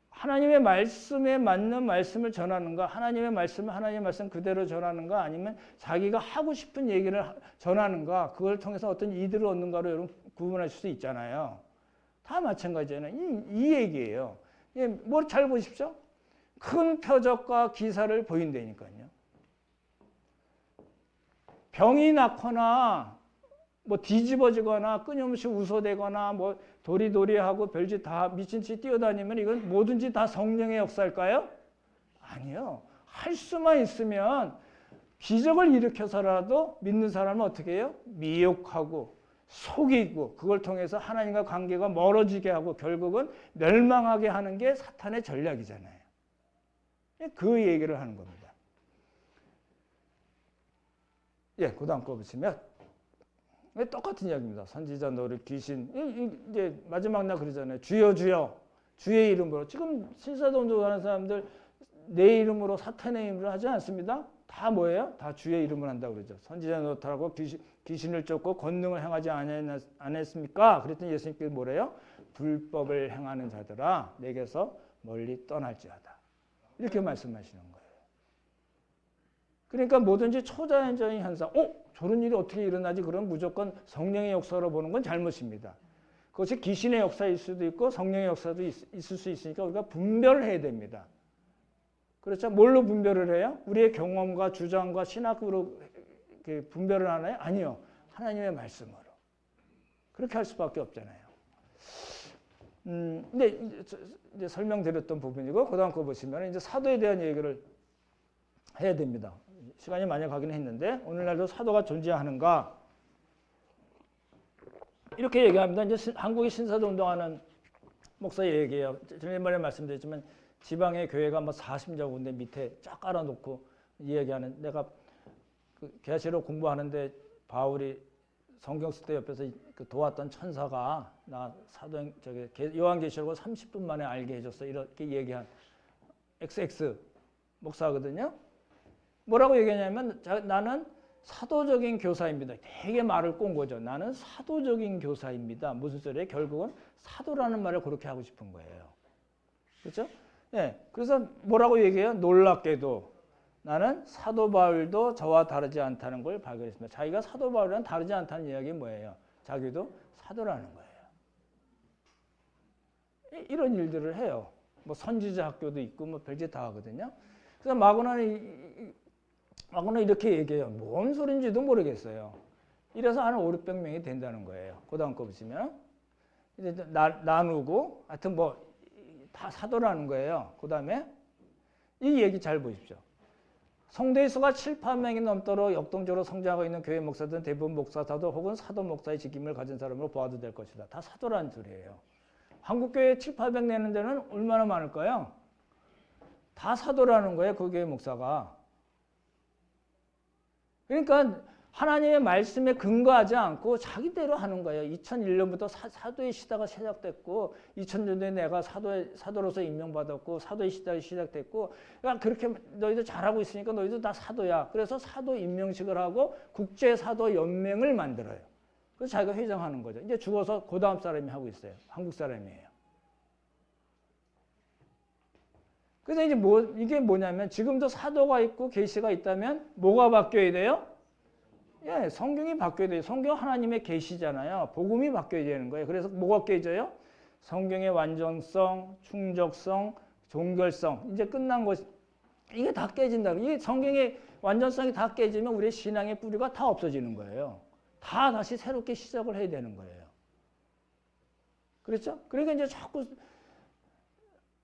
하나님의 말씀에 맞는 말씀을 전하는가, 하나님의 말씀 그대로 전하는가, 아니면 자기가 하고 싶은 얘기를 전하는가, 그걸 통해서 어떤 이득을 얻는가로 여러분 구분하실 수 있잖아요. 다 마찬가지잖아요. 이 얘기예요. 뭘 잘 보십시오. 큰 표적과 기사를 보인다니까요. 병이 났거나 뭐 뒤집어지거나 끊임없이 웃어대거나 뭐 도리도리하고 별짓 다 미친 듯이 뛰어다니면 이건 뭐든지 다 성령의 역사일까요? 아니요. 할 수만 있으면 기적을 일으켜서라도 믿는 사람은 어떻게 해요? 미혹하고 속이고 그걸 통해서 하나님과 관계가 멀어지게 하고 결국은 멸망하게 하는 게 사탄의 전략이잖아요. 그 얘기를 하는 겁니다. 예, 그 다음 거 보시면 똑같은 이야기입니다. 선지자 노릇 귀신. 이제 마지막 날 그러잖아요. 주여 주여 주의 이름으로. 지금 신사동조하는 사람들 내 이름으로 사탄의 이름으로 하지 않습니다. 다 뭐예요? 다 주의 이름을 한다고 그러죠. 선지자 노릇하라고 귀신을 쫓고 권능을 행하지 않았습니까? 그랬더니 예수님께서 뭐래요? 불법을 행하는 자들아 내게서 멀리 떠날지어다. 이렇게 말씀하시는 거예요. 그러니까 뭐든지 초자연적인 현상, 저런 일이 어떻게 일어나지? 그럼 무조건 성령의 역사로 보는 건 잘못입니다. 그것이 귀신의 역사일 수도 있고 성령의 역사도 있을 수 있으니까 우리가 분별을 해야 됩니다. 그렇죠? 뭘로 분별을 해요? 우리의 경험과 주장과 신학으로 분별을 하나요? 아니요. 하나님의 말씀으로. 그렇게 할 수밖에 없잖아요. 근데 이제 설명드렸던 부분이고, 그 다음 거 보시면 이제 사도에 대한 얘기를 해야 됩니다. 시간이 많이 가긴 했는데, 오늘날도 사도가 존재하는가? 이렇게 얘기합니다. 이제 한국의 신사도 운동하는 목사 얘기해요. 지난번에 말씀드렸지만, 지방의 교회가 뭐 40여 군데 밑에 쫙 깔아놓고 이야기하는, 내가 그 계시록 공부하는데 바울이 성경 쓸 때 옆에서 그 도왔던 천사가 나 사도행 저기 요한계시록을 30분 만에 알게 해줬어. 이렇게 얘기한 XX 목사거든요. 뭐라고 얘기하냐면 나는 사도적인 교사입니다. 되게 말을 꼰 거죠. 나는 사도적인 교사입니다. 무슨 소리예요? 결국은 사도라는 말을 그렇게 하고 싶은 거예요. 그렇죠? 네. 그래서 뭐라고 얘기해요? 놀랍게도 나는 사도 바울도 저와 다르지 않다는 걸 발견했습니다. 자기가 사도 바울이랑 다르지 않다는 이야기 뭐예요? 자기도 사도라는 거예요. 이런 일들을 해요. 뭐 선지자 학교도 있고 뭐 별짓 다 하거든요. 그래서 마고나는 이렇게 얘기해요. 뭔 소린지도 모르겠어요. 이래서 한 500~600명이 된다는 거예요. 그 다음 거 보시면 이제 나누고 하여튼 뭐 다 사도라는 거예요. 그 다음에 이 얘기 잘 보십시오. 성도의 수가 7~8명이 넘도록 역동적으로 성장하고 있는 교회 목사들은 대부분 목사, 사도 혹은 사도 목사의 직임을 가진 사람으로 보아도 될 것이다. 다 사도라는 소리예요. 한국교회 700~800 내는 데는 얼마나 많을까요? 다 사도라는 거예요. 그 교회 목사가. 그러니까 하나님의 말씀에 근거하지 않고 자기대로 하는 거예요. 2001년부터 사도의 시대가 시작됐고 2000년도에 내가 사도로서 임명받았고 사도의 시대가 시작됐고 그러니까 그렇게 너희들 잘하고 있으니까 너희들 다 사도야. 그래서 사도 임명식을 하고 국제사도연맹을 만들어요. 그래서 자기가 회장하는 거죠. 이제 죽어서 그 다음 사람이 하고 있어요. 한국 사람이에요. 그래서 이제 이게 뭐냐면 지금도 사도가 있고 계시가 있다면 뭐가 바뀌어야 돼요? 예, 성경이 바뀌어야 돼요. 성경 하나님의 계시잖아요. 복음이 바뀌어야 되는 거예요. 그래서 뭐가 깨져요? 성경의 완전성, 충족성, 종결성. 이제 끝난 것 이게 다 깨진다. 이게 성경의 완전성이 다 깨지면 우리의 신앙의 뿌리가 다 없어지는 거예요. 다 다시 새롭게 시작을 해야 되는 거예요. 그렇죠? 그러니까 이제 자꾸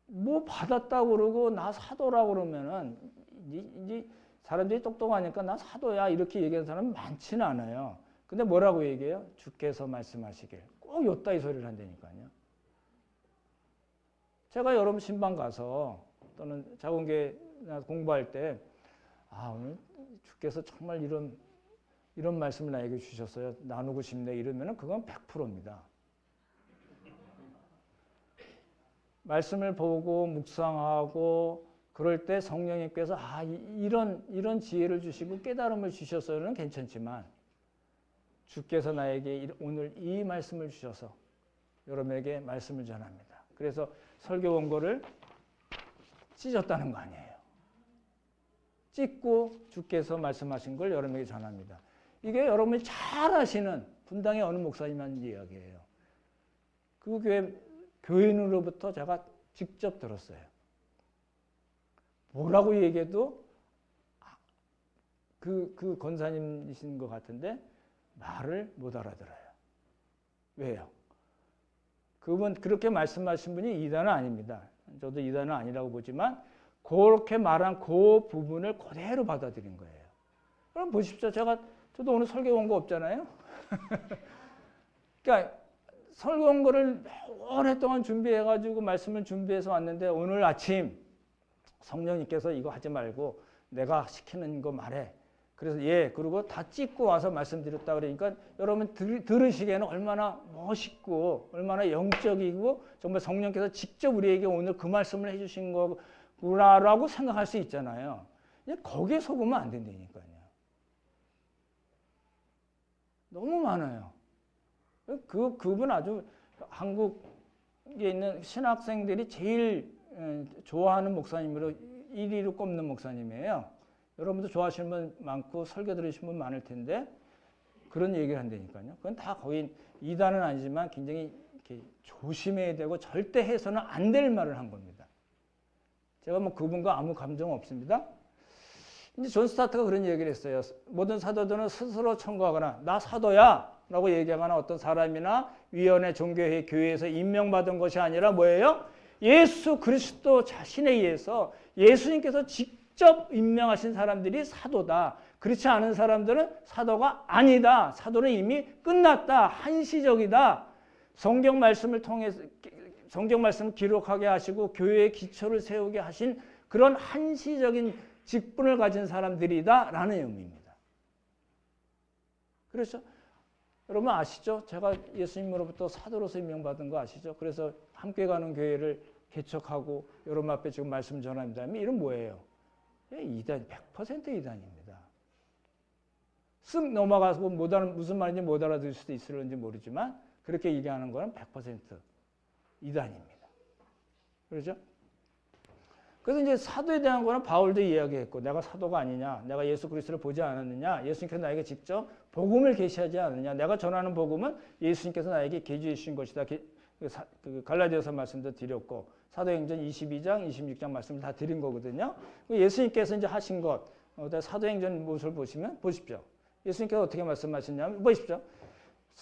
뭐 받았다고 그러고 나 사도라고 그러면은 이제 사람들이 똑똑하니까 나 사도야 이렇게 얘기하는 사람은 많지는 않아요. 근데 뭐라고 얘기해요? 주께서 말씀하시길. 꼭 요따 이 소리를 한다니까요. 제가 여러분 신방 가서 또는 자공계 공부할 때 오늘 주께서 정말 이런 말씀을 나에게 주셨어요. 나누고 싶네 이러면은 그건 100%입니다. 말씀을 보고 묵상하고 그럴 때 성령님께서 이런 지혜를 주시고 깨달음을 주셔서는 괜찮지만 주께서 나에게 오늘 이 말씀을 주셔서 여러분에게 말씀을 전합니다. 그래서 설교 원고를 찢었다는 거 아니에요. 찢고 주께서 말씀하신 걸 여러분에게 전합니다. 이게 여러분이 잘 아시는 분당의 어느 목사님한 이야기예요. 그 교인으로부터 제가 직접 들었어요. 뭐라고 얘기해도 그 권사님이신 것 같은데 말을 못 알아들어요. 왜요? 그분 그렇게 말씀하신 분이 이단은 아닙니다. 저도 이단은 아니라고 보지만 그렇게 말한 그 부분을 그대로 받아들인 거예요. 그럼 보십시오. 저도 오늘 설교 온 거 없잖아요. 그러니까 설교 온 거를 오랫동안 준비해가지고 말씀을 준비해서 왔는데 오늘 아침 성령님께서 이거 하지 말고 내가 시키는 거 말해. 그래서 그리고 다 찍고 와서 말씀드렸다 그러니까 여러분 들으시기에는 얼마나 멋있고 얼마나 영적이고 정말 성령께서 직접 우리에게 오늘 그 말씀을 해주신 거구나라고 생각할 수 있잖아요. 거기에 속으면 안 된다니까요. 너무 많아요. 그분 아주 한국에 있는 신학생들이 제일 좋아하는 목사님으로 1위로 꼽는 목사님이에요. 여러분도 좋아하시는 분 많고 설교 들으시는 분 많을 텐데 그런 얘기를 한다니까요. 그건 다 거의 이단은 아니지만 굉장히 이렇게 조심해야 되고 절대 해서는 안 될 말을 한 겁니다. 제가 뭐 그분과 아무 감정 없습니다. 이제 존 스타트가 그런 얘기를 했어요. 모든 사도들은 스스로 청구하거나 나 사도야 라고 얘기하거나 어떤 사람이나 위원회, 종교회, 교회에서 임명받은 것이 아니라 뭐예요? 예수 그리스도 자신에 의해서 예수님께서 직접 임명하신 사람들이 사도다. 그렇지 않은 사람들은 사도가 아니다. 사도는 이미 끝났다. 한시적이다. 성경 말씀을 통해서 성경 말씀을 기록하게 하시고 교회의 기초를 세우게 하신 그런 한시적인 직분을 가진 사람들이다 라는 의미입니다. 그렇죠? 여러분 아시죠? 제가 예수님으로부터 사도로서 임명받은 거 아시죠? 그래서 함께 가는 교회를 개척하고 여러분 앞에 지금 말씀 전합니다. 이런 뭐예요? 이단, 100% 이단입니다. 쓱 넘어가서 무슨 말인지 못 알아들을 수도 있을지 모르지만 그렇게 얘기하는 거는 100% 이단입니다. 그렇죠? 그래서 이제 사도에 대한 거는 바울도 이야기했고 내가 사도가 아니냐, 내가 예수 그리스도를 보지 않았느냐, 예수님께서 나에게 직접 복음을 계시하지 않느냐, 내가 전하는 복음은 예수님께서 나에게 계시해 주신 것이다. 갈라디아서 말씀도 드렸고 사도행전 22장, 26장 말씀을 다 드린 거거든요. 예수님께서 이제 하신 것, 사도행전 모습을 보시면 보십시오. 예수님께서 어떻게 말씀하셨냐면 보십시오.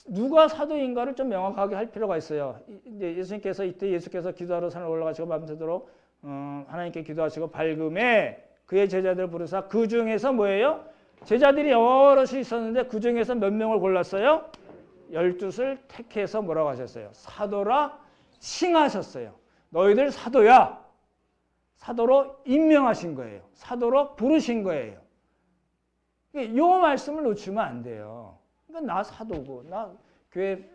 누가 사도인가를 좀 명확하게 할 필요가 있어요. 이제 예수님께서 이때 예수께서 기도하러 산을 올라가시고 밤새도록 하나님께 기도하시고 밝음에 그의 제자들을 부르사 그 중에서 뭐예요? 제자들이 여럿이 있었는데 그 중에서 몇 명을 골랐어요? 12을 택해서 뭐라고 하셨어요? 사도라 칭하셨어요. 너희들 사도야. 사도로 임명하신 거예요. 사도로 부르신 거예요. 이 말씀을 놓치면 안 돼요. 그러니까 나 사도고 나 교회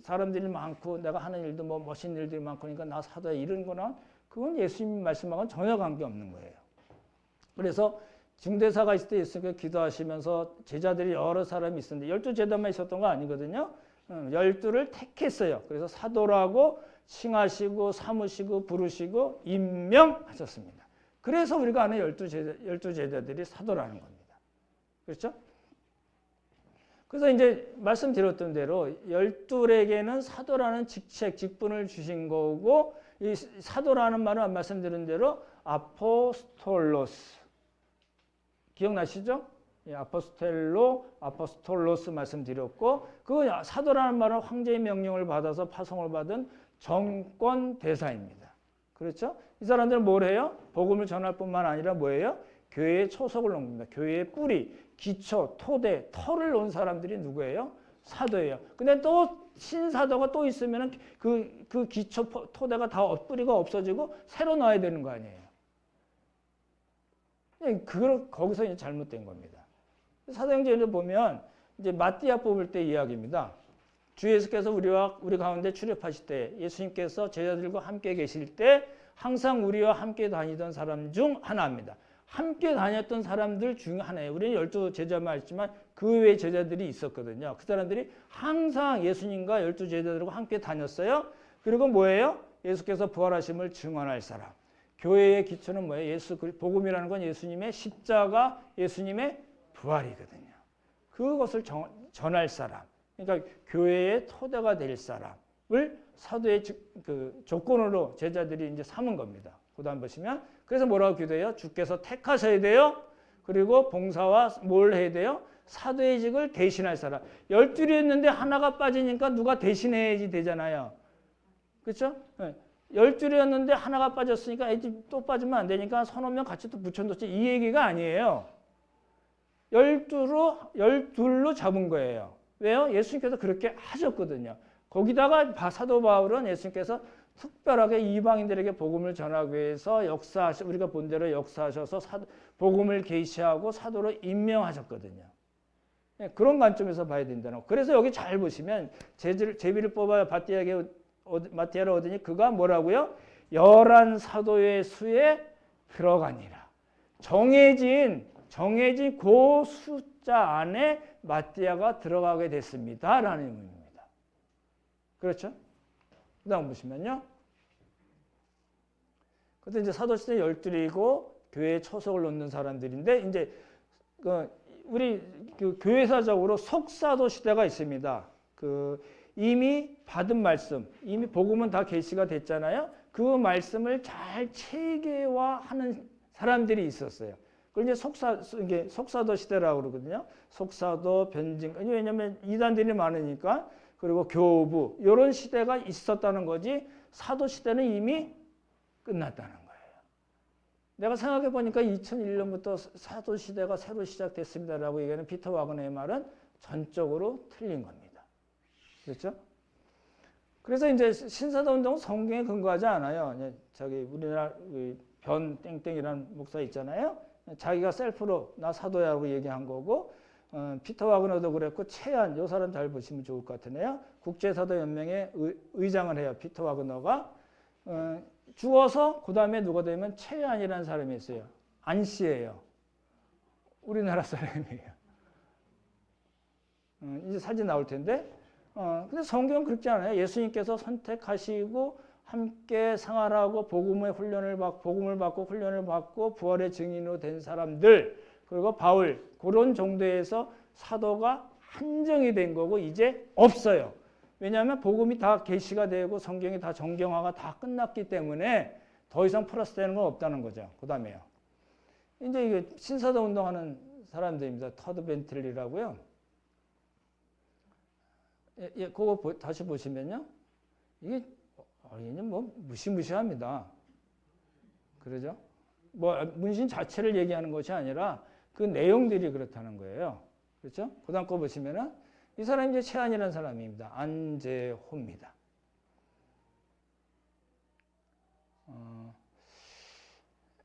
사람들이 많고 내가 하는 일도 뭐 멋있는 일들이 많고 그러니까 나 사도야 이런 거는 그건 예수님 말씀하고는 전혀 관계없는 거예요. 그래서 중대사가 있을 때 예수님께서 기도하시면서 제자들이 여러 사람이 있었는데 12제자만 있었던 거 아니거든요. 12를 택했어요. 그래서 사도라고 칭하시고 삼으시고 부르시고 임명하셨습니다. 그래서 우리가 아는 12제자들이 사도라는 겁니다. 그렇죠? 그래서 이제 말씀드렸던 대로 12에게는 사도라는 직책, 직분을 주신 거고 이 사도라는 말은 말씀드린 대로 아포스톨로스 기억나시죠? 아포스톨로스 말씀드렸고 그 사도라는 말은 황제의 명령을 받아서 파송을 받은 정권 대사입니다. 그렇죠? 이 사람들은 뭘 해요? 복음을 전할 뿐만 아니라 뭐예요? 교회의 초석을 놓습니다. 교회의 뿌리, 기초, 토대, 터를 놓은 사람들이 누구예요? 사도예요. 근데 또 신사도가 또 있으면 그 기초, 토대가 다 뿌리가 없어지고 새로 놔야 되는 거 아니에요. 거기서 이제 잘못된 겁니다. 사도행전을 보면 이제 마띠아 뽑을 때 이야기입니다. 주 예수께서 우리 가운데 출입하실 때 예수님께서 제자들과 함께 계실 때 항상 우리와 함께 다니던 사람 중 하나입니다. 함께 다녔던 사람들 중 하나예요. 우리는 12제자만 있지만 그 외에 제자들이 있었거든요. 그 사람들이 항상 예수님과 12제자들과 함께 다녔어요. 그리고 뭐예요? 예수께서 부활하심을 증언할 사람. 교회의 기초는 뭐예요? 복음이라는 건 예수님의 십자가, 예수님의 부활이거든요. 그것을 전할 사람. 그러니까 교회의 토대가 될 사람을 사도의 조건으로 제자들이 이제 삼은 겁니다. 그다음 보시면 그래서 뭐라고 기도해요? 주께서 택하셔야 돼요. 그리고 봉사와 뭘 해야 돼요? 사도의 직을 대신할 사람. 12이었는데 하나가 빠지니까 누가 대신해야지 되잖아요. 그렇죠? 12이었는데 하나가 빠졌으니까 또 빠지면 안 되니까 서너 명 같이 또 붙여놓지 이 얘기가 아니에요. 12로 잡은 거예요. 왜요? 예수님께서 그렇게 하셨거든요. 거기다가 사도 바울은 예수님께서 특별하게 이방인들에게 복음을 전하기 위해서 우리가 본 대로 역사하셔서 복음을 계시하고 사도로 임명하셨거든요. 그런 관점에서 봐야 된다는 거. 그래서 여기 잘 보시면 제비를 뽑아 마띠아를 얻으니 그가 뭐라고요? 11 사도의 수에 들어가니라. 정해진 그 숫자 안에 마띠아가 들어가게 됐습니다. 라는 의미입니다. 그렇죠? 그 다음 보시면요. 그때 이제 사도시대 12이고 교회에 초석을 놓는 사람들인데 이제 우리 교회사적으로 속사도 시대가 있습니다. 이미 받은 말씀, 이미 복음은 다 계시가 됐잖아요. 그 말씀을 잘 체계화하는 사람들이 있었어요. 그걸 이제 이게 속사도 시대라고 그러거든요. 속사도, 변진. 왜냐면 이단들이 많으니까. 그리고 교부. 이런 시대가 있었다는 거지. 사도 시대는 이미 끝났다는 거예요. 내가 생각해 보니까 2001년부터 사도 시대가 새로 시작됐습니다라고 얘기하는 피터 와그너의 말은 전적으로 틀린 겁니다. 그렇죠? 그래서 이제 신사도 운동은 성경에 근거하지 않아요. 저기 우리나라 변 땡땡이라는 목사 있잖아요. 자기가 셀프로 나 사도야라고 얘기한 거고, 피터 와그너도 그랬고, 최한, 요 사람 잘 보시면 좋을 것 같으네요. 국제사도연맹의 의장을 해요. 피터 와그너가. 죽어서 그 다음에 누가 되면 최한이라는 사람이 있어요. 안 씨예요. 우리나라 사람이에요. 이제 사진 나올 텐데. 근데 성경은 그렇지 않아요. 예수님께서 선택하시고 함께 생활하고 복음을 받고 훈련을 받고 부활의 증인으로 된 사람들, 그리고 바울, 그런 정도에서 사도가 한정이 된 거고 이제 없어요. 왜냐하면 복음이 다 계시가 되고 성경이 다 정경화가 다 끝났기 때문에 더 이상 플러스 되는 건 없다는 거죠. 그 다음에요. 이제 이게 신사도 운동하는 사람들입니다. 터드 벤틀리라고요. 예, 그거 다시 보시면요. 이게 얘는 뭐 무시무시합니다. 그러죠? 뭐 문신 자체를 얘기하는 것이 아니라 그 내용들이 그렇다는 거예요. 그렇죠? 그 다음 거 보시면은 이 사람이 이제 최한이라는 사람입니다. 안재호입니다.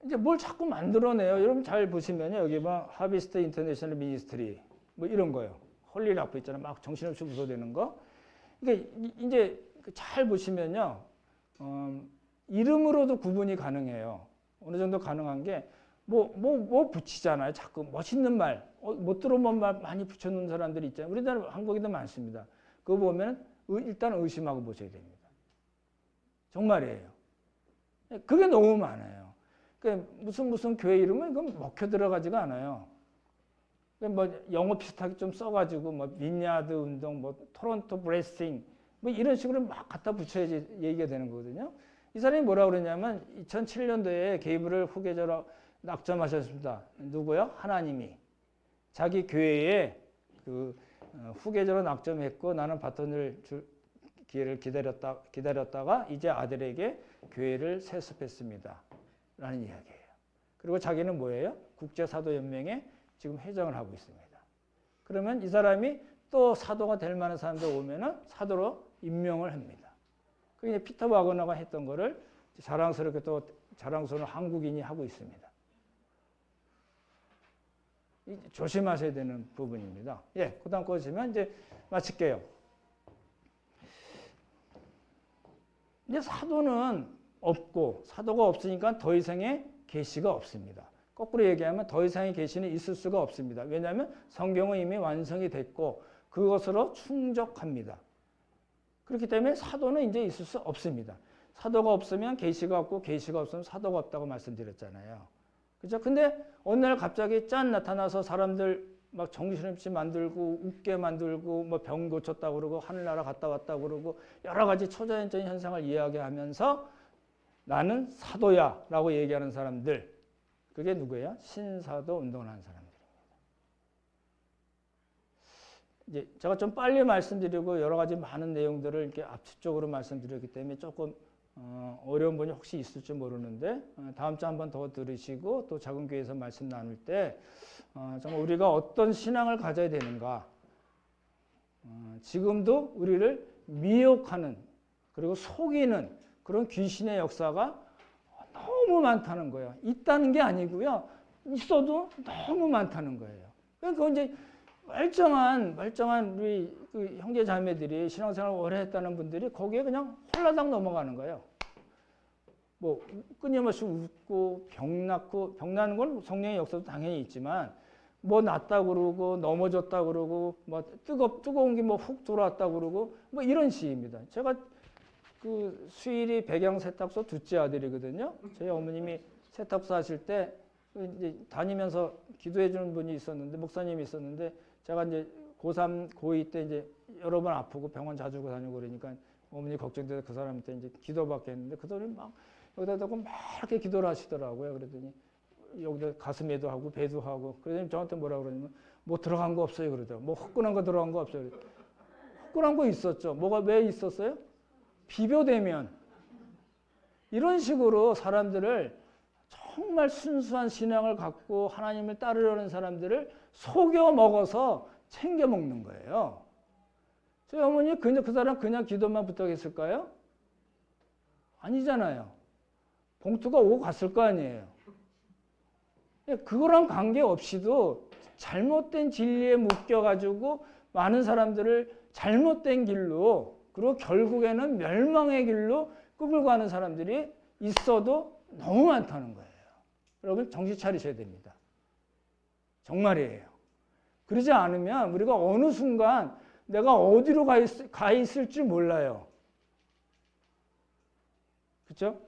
이제 뭘 자꾸 만들어내요. 여러분 잘 보시면요. 여기 막 하비스트 인터내셔널 미니스트리 뭐 이런 거요. 홀리 라프 있잖아요. 막 정신없이 웃어대는 거. 이게 이제 잘 보시면요. 이름으로도 구분이 가능해요. 어느 정도 가능한 게 뭐 붙이잖아요. 자꾸 멋있는 말, 못 들어본 말 많이 붙여놓은 사람들이 있잖아요. 우리나라 한국에도 많습니다. 그거 보면 일단 의심하고 보셔야 됩니다. 정말이에요. 그게 너무 많아요. 그러니까 무슨 교회 이름은 그건 먹혀 들어가지가 않아요. 뭐 영어 비슷하게 좀 써가지고 뭐 빈야드 운동, 뭐 토론토 브레싱 뭐 이런 식으로 막 갖다 붙여야지 얘기가 되는 거거든요. 이 사람이 뭐라고 그러냐면 2007년도에 게이브를 후계자로 낙점하셨습니다. 누구요? 하나님이 자기 교회에 그 후계자로 낙점했고 나는 바톤을 줄 기회를 기다렸다가 이제 아들에게 교회를 세습했습니다. 라는 이야기예요. 그리고 자기는 뭐예요? 국제사도연맹에 지금 회장을 하고 있습니다. 그러면 이 사람이 또 사도가 될 만한 사람들 오면은 사도로 임명을 합니다. 그게 피터 와그너가 했던 거를 자랑스럽게 또 자랑스러운 한국인이 하고 있습니다. 조심하셔야 되는 부분입니다. 예, 그 다음 거 보시면 이제 마칠게요. 이제 사도는 없고 사도가 없으니까 더 이상의 계시가 없습니다. 거꾸로 얘기하면 더 이상의 계시는 있을 수가 없습니다. 왜냐하면 성경은 이미 완성이 됐고 그것으로 충족합니다. 그렇기 때문에 사도는 이제 있을 수 없습니다. 사도가 없으면 계시가 없고 계시가 없으면 사도가 없다고 말씀드렸잖아요. 그죠? 근데 어느 날 갑자기 짠 나타나서 사람들 막 정신없이 만들고 웃게 만들고 뭐 병 고쳤다고 그러고 하늘나라 갔다 왔다고 그러고 여러 가지 초자연적인 현상을 이야기하면서 나는 사도야 라고 얘기하는 사람들, 그게 누구예요? 신사도 운동을 하는 사람들입니다. 이제 제가 좀 빨리 말씀드리고 여러 가지 많은 내용들을 이렇게 압축적으로 말씀드렸기 때문에 조금 어려운 분이 혹시 있을지 모르는데 다음 주 한 번 더 들으시고 또 작은 교회에서 말씀 나눌 때 정말 우리가 어떤 신앙을 가져야 되는가, 지금도 우리를 미혹하는 그리고 속이는 그런 귀신의 역사가 너무 많다는 거예요. 있다는 게 아니고요. 있어도 너무 많다는 거예요. 그러니까 이제 멀쩡한 우리 그 형제 자매들이 신앙생활을 오래 했다는 분들이 거기에 그냥 홀라당 넘어가는 거예요. 뭐 끊임없이 웃고 병 나는 건 성령의 역사도 당연히 있지만 뭐 났다 그러고 넘어졌다 그러고 뭐 뜨거운 게 뭐 훅 들어왔다 그러고 뭐 이런 시입니다. 제가 그 수일이 백양 세탁소 둘째 아들이거든요. 저희 어머님이 세탁소 하실 때 이제 다니면서 기도해 주는 분이 있었는데 목사님이 있었는데 제가 이제 고3, 고2 때 이제 여러 번 아프고 병원 자주 다니고 그러니까 어머니 걱정돼서 그 사람한테 이제 기도받게 했는데 그 사람이 막 여기다 대고 막 이렇게 기도를 하시더라고요. 그랬더니 여기다 가슴에도 하고 배도 하고. 그래서 저한테 뭐라 그러냐면 뭐 들어간 거 없어요 그러더라고요. 뭐 화끈한 거 들어간 거 없어요. 화끈한 거 있었죠. 뭐가 왜 있었어요? 비교되면. 이런 식으로 사람들을 정말 순수한 신앙을 갖고 하나님을 따르려는 사람들을 속여 먹어서 챙겨 먹는 거예요. 저희 어머니 그 사람 그냥 기도만 부탁했을까요? 아니잖아요. 봉투가 오고 갔을 거 아니에요. 그거랑 관계없이도 잘못된 진리에 묶여가지고 많은 사람들을 잘못된 길로, 그리고 결국에는 멸망의 길로 끌고 가는 사람들이 있어도 너무 많다는 거예요. 여러분 정신 차리셔야 됩니다. 정말이에요. 그러지 않으면 우리가 어느 순간 내가 어디로 가 있을지 몰라요. 그렇죠?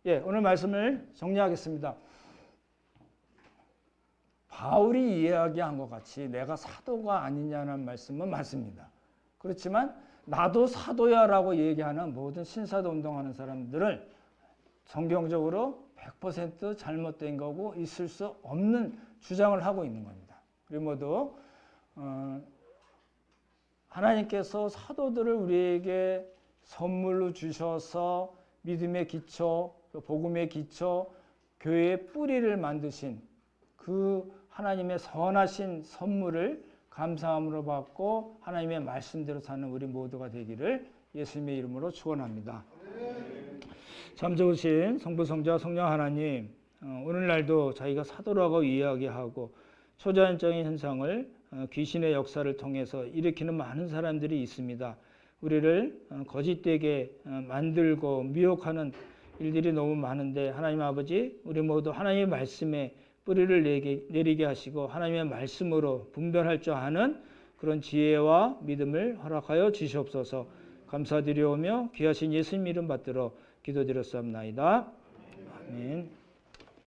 예, 오늘 말씀을 정리하겠습니다. 바울이 이야기한 것 같이 내가 사도가 아니냐는 말씀은 맞습니다. 그렇지만 나도 사도야라고 얘기하는 모든 신사도 운동하는 사람들을 성경적으로 100% 잘못된 거고 있을 수 없는 주장을 하고 있는 겁니다. 우리 모두 하나님께서 사도들을 우리에게 선물로 주셔서 믿음의 기초, 복음의 기초, 교회의 뿌리를 만드신 그 하나님의 선하신 선물을 감사함으로 받고 하나님의 말씀대로 사는 우리 모두가 되기를 예수님의 이름으로 축원합니다. 참 좋으신 성부, 성자, 성령 하나님, 오늘날도 자기가 사도라고 이야기하고 초자연적인 현상을 귀신의 역사를 통해서 일으키는 많은 사람들이 있습니다. 우리를 거짓되게 만들고 미혹하는 일들이 너무 많은데 하나님 아버지, 우리 모두 하나님의 말씀에 뿌리를 내리게 하시고 하나님의 말씀으로 분별할 줄 아는 그런 지혜와 믿음을 허락하여 주시옵소서. 감사드리오며 귀하신 예수님 이름 받들어 기도드렸사옵나이다.